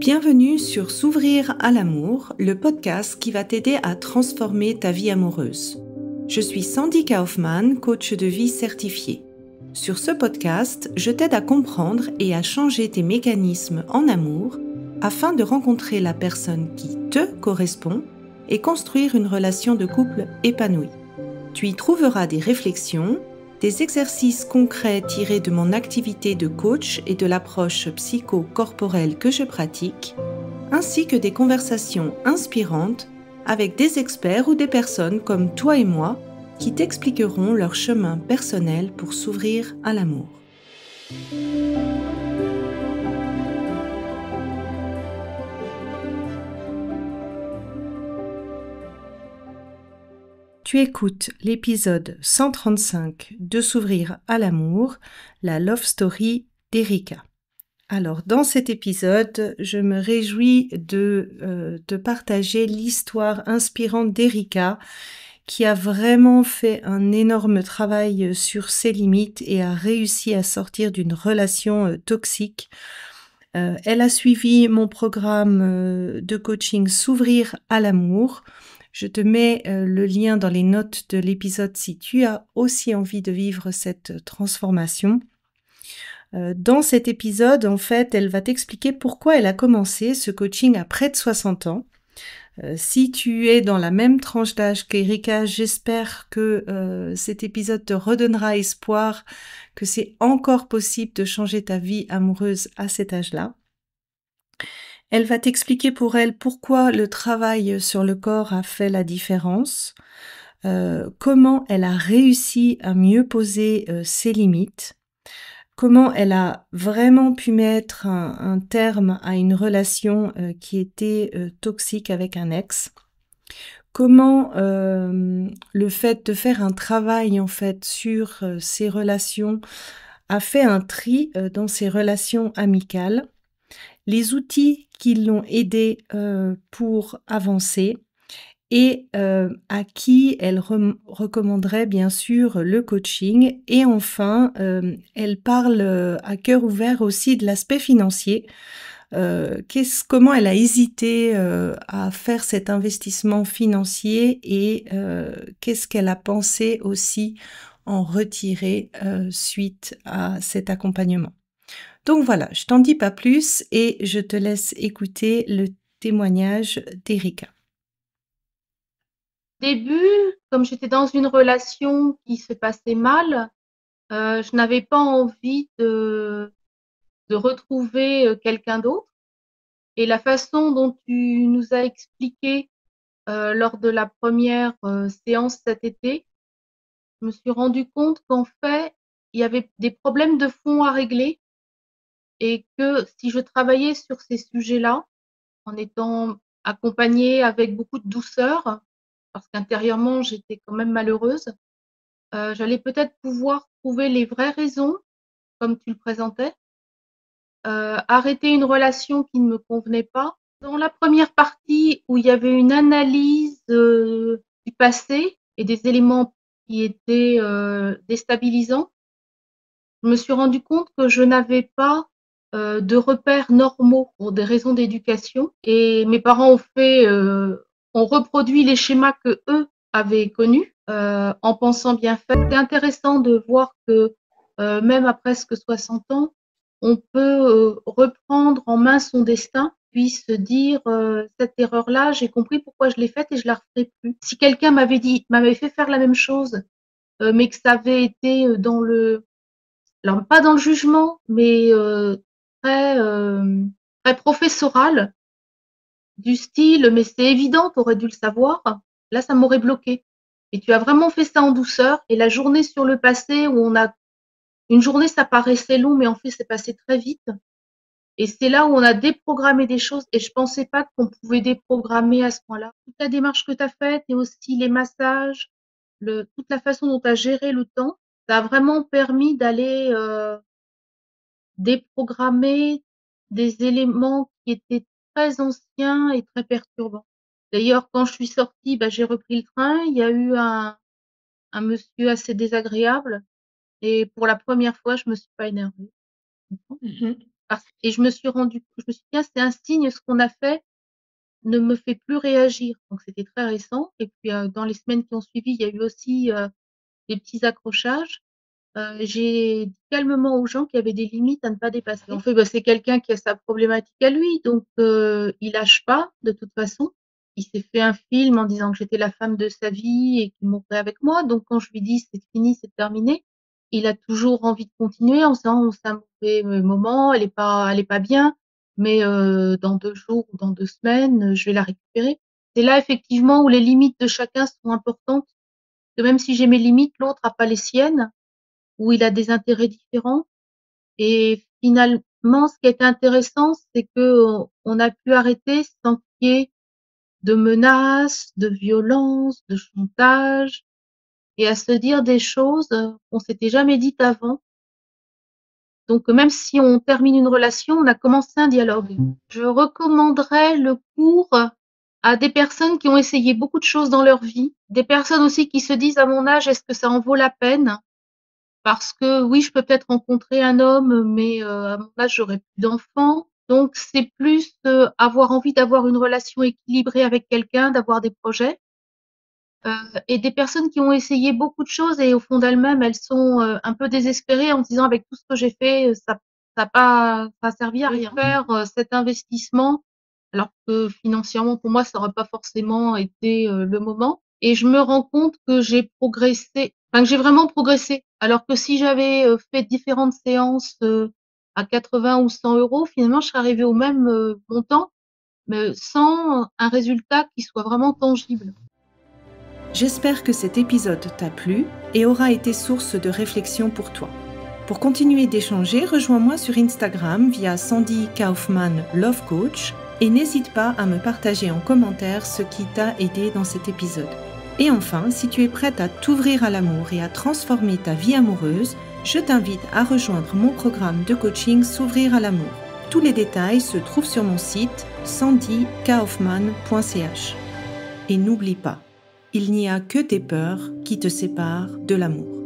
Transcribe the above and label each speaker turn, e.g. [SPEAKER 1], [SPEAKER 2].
[SPEAKER 1] Bienvenue sur S'ouvrir à l'amour, le podcast qui va t'aider à transformer ta vie amoureuse. Je suis Sandy Kaufmann, coach de vie certifié. Sur ce podcast, je t'aide à comprendre et à changer tes mécanismes en amour afin de rencontrer la personne qui te correspond et construire une relation de couple épanouie. Tu y trouveras des réflexions, des exercices concrets tirés de mon activité de coach et de l'approche psycho-corporelle que je pratique, ainsi que des conversations inspirantes avec des experts ou des personnes comme toi et moi qui t'expliqueront leur chemin personnel pour s'ouvrir à l'amour. Tu écoutes l'épisode 135 de S'ouvrir à l'amour, la love story d'Erika. Alors, dans cet épisode, je me réjouis de te partager l'histoire inspirante d'Erika qui a vraiment fait un énorme travail sur ses limites et a réussi à sortir d'une relation toxique. Elle a suivi mon programme de coaching S'ouvrir à l'amour. Je te mets le lien dans les notes de l'épisode si tu as aussi envie de vivre cette transformation. Dans cet épisode, en fait, elle va t'expliquer pourquoi elle a commencé ce coaching à près de 60 ans. Si tu es dans la même tranche d'âge qu'Erika, j'espère que cet épisode te redonnera espoir que c'est encore possible de changer ta vie amoureuse à cet âge-là. Elle va t'expliquer pour elle pourquoi le travail sur le corps a fait la différence, comment elle a réussi à mieux poser ses limites, comment elle a vraiment pu mettre un terme à une relation qui était toxique avec un ex, comment le fait de faire un travail en fait sur ses relations a fait un tri dans ses relations amicales, les outils qui l'ont aidé pour avancer et à qui elle recommanderait bien sûr le coaching. Et enfin, elle parle à cœur ouvert aussi de l'aspect financier. Comment elle a hésité à faire cet investissement financier et qu'est-ce qu'elle a pensé aussi en retirer suite à cet accompagnement. Donc voilà, je t'en dis pas plus et je te laisse écouter le témoignage d'Erika.
[SPEAKER 2] Début, comme j'étais dans une relation qui se passait mal, je n'avais pas envie de retrouver quelqu'un d'autre. Et la façon dont tu nous as expliqué lors de la première séance cet été, je me suis rendu compte qu'en fait, il y avait des problèmes de fond à régler et que si je travaillais sur ces sujets-là, en étant accompagnée avec beaucoup de douceur, parce qu'intérieurement, j'étais quand même malheureuse, j'allais peut-être pouvoir trouver les vraies raisons, comme tu le présentais, arrêter une relation qui ne me convenait pas. Dans la première partie où il y avait une analyse du passé et des éléments qui étaient déstabilisants, je me suis rendu compte que je n'avais pas de repères normaux pour des raisons d'éducation et mes parents ont reproduit les schémas que eux avaient connus en pensant bien faire. C'est intéressant de voir que même à presque 60 ans, on peut reprendre en main son destin, puis se dire cette erreur-là, j'ai compris pourquoi je l'ai faite et je la referai plus. Si quelqu'un m'avait fait faire la même chose, mais que ça avait été dans le alors pas dans le jugement, mais très, très professoral, du style: «Mais c'est évident, tu aurais dû le savoir». Là, ça m'aurait bloquée. Et tu as vraiment fait ça en douceur et la journée sur le passé où on a une journée, ça paraissait long, mais en fait, c'est passé très vite et c'est là où on a déprogrammé des choses et je pensais pas qu'on pouvait déprogrammer à ce point-là. Toute la démarche que tu as faite et aussi les massages, toute la façon dont tu as géré le temps, ça a vraiment permis d'aller, déprogrammer des éléments qui étaient très anciens et très perturbants. D'ailleurs, quand je suis sortie, bah, j'ai repris le train. Il y a eu un monsieur assez désagréable et pour la première fois, je me suis pas énervée.
[SPEAKER 1] Mmh.
[SPEAKER 2] Et je me suis dit: «Ah, c'est un signe, ce qu'on a fait ne me fait plus réagir». Donc c'était très récent et puis, dans les semaines qui ont suivi, il y a eu aussi, des petits accrochages. J'ai dit calmement aux gens qu'il y avait des limites à ne pas dépasser. En fait, bah, c'est quelqu'un qui a sa problématique à lui, donc il lâche pas de toute façon. Il s'est fait un film en disant que j'étais la femme de sa vie et qu'il mourrait avec moi, donc quand je lui dis: «C'est fini, c'est terminé», il a toujours envie de continuer en se disant: «C'est un mauvais, moment, elle est pas bien, mais dans 2 jours ou dans 2 semaines, je vais la récupérer». C'est là effectivement où les limites de chacun sont importantes, que même si j'ai mes limites, l'autre a pas les siennes, où il a des intérêts différents et finalement, ce qui est intéressant, c'est qu'on a pu arrêter sans qu'il y ait de menaces, de violences, de chantage et à se dire des choses, qu'on s'était jamais dites avant. Donc même si on termine une relation, on a commencé un dialogue. Je recommanderais le cours à des personnes qui ont essayé beaucoup de choses dans leur vie, des personnes aussi qui se disent: «À mon âge, est-ce que ça en vaut la peine?» Parce que oui, je peux peut-être rencontrer un homme, mais à mon âge, j'aurai plus d'enfants. Donc c'est plus, avoir envie d'avoir une relation équilibrée avec quelqu'un, d'avoir des projets, heu et des personnes qui ont essayé beaucoup de choses et au fond d'elles-mêmes, elles sont, un peu désespérées en se disant: «Avec tout ce que j'ai fait, ça a servi à rien». Faire, cet investissement, alors que financièrement, pour moi, ça aurait pas forcément été, le moment et je me rends compte que j'ai progressé, enfin que j'ai vraiment progressé. Alors que si j'avais, fait différentes séances, à 80 ou 100 € finalement, je serais arrivée au même, montant, mais sans un résultat qui soit vraiment tangible.
[SPEAKER 1] J'espère que cet épisode t'a plu et aura été source de réflexion pour toi. Pour continuer d'échanger, rejoins-moi sur Instagram via Sandy Kaufman Love Coach et n'hésite pas à me partager en commentaire ce qui t'a aidé dans cet épisode. Et enfin, si tu es prête à t'ouvrir à l'amour et à transformer ta vie amoureuse, je t'invite à rejoindre mon programme de coaching S'ouvrir à l'amour. Tous les détails se trouvent sur mon site sandykaufman.ch. Et n'oublie pas, il n'y a que tes peurs qui te séparent de l'amour.